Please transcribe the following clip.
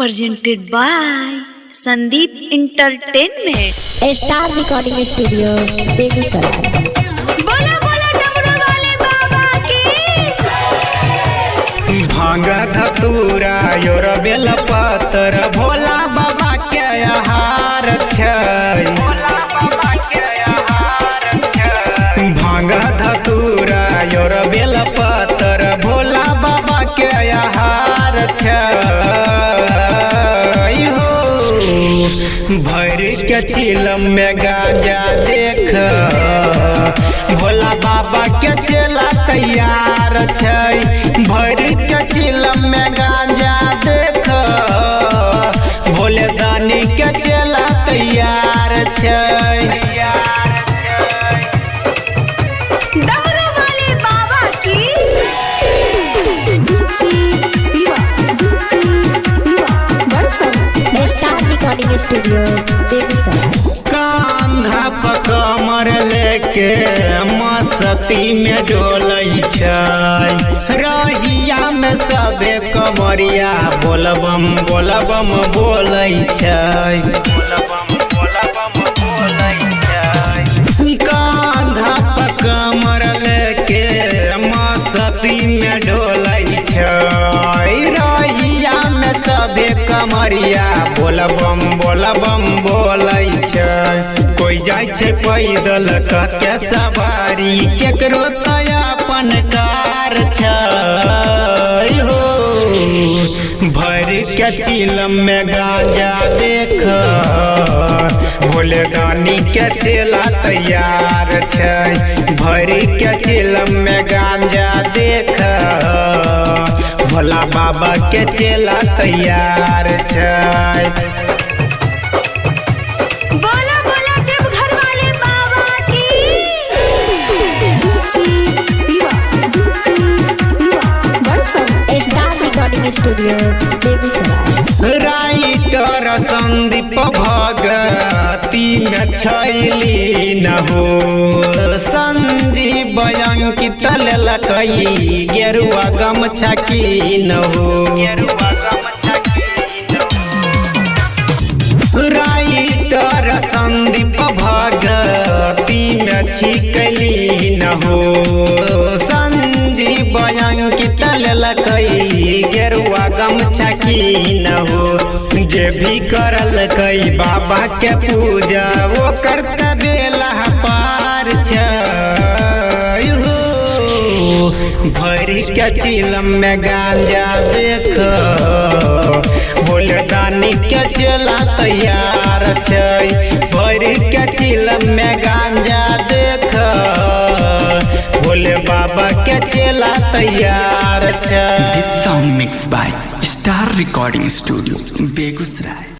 presented by Sandeep Entertainment. Star recording studio Begusarai. बोला बोला डमरू वाले बाबा की। भांग धतूरा योर बेल पतर भोला बाबा के आहार छै। भांग धतूरा योर बेल पतर भोला बाबा के आहार छै। भर के चिलम में गाजा देख भोला बाबा के चेला तैयार छै। भर के चिलम में गाजा देख भोले दानी के चेला तैयार छै। डमरू वाले बाबा की। Star recording studio Begusarai. Kanha पर कमर लेके मस्ती में डोलै छै। रहिया में सबे कमरिया बोलबम बोलबम बोलै छै। कान्हा पर कमर लेके मस्ती में डोलै छै। रहिया में सबे कमरिया बोलबम बोलबम बोलै छै। कोई जाय छै पैदल कते सवारी केकरो तय अपन कार छै हो। भर के चिलम में गांजा देख भोले दानी के चेला तैयार छै। भर के चिलम में गांजा देख भोला बाबा के चेला तैयार छै। बोला बोला देवघर वाले बाबा की। Star recording studio Begusarai. Writer Sandeep भगती में छैली न हो। संजीव अंकित लेलकै गेरुआ गमछा की न हो। राइटर संदीप भगती में छिकली न हो। संजीव अंकित लेलकै गेरुआ गमछा की न हो। जे भी करल कई बाबा के पूजा वो करते बेला पार छै हो। भर के चिलम में गांजा देख भोले दानी के चेला तैयार छै। भर के चिलम में गांजा देख भोले बाबा के चेला तैयार छै। This song mixed by Star Recording Studio, Begusrai.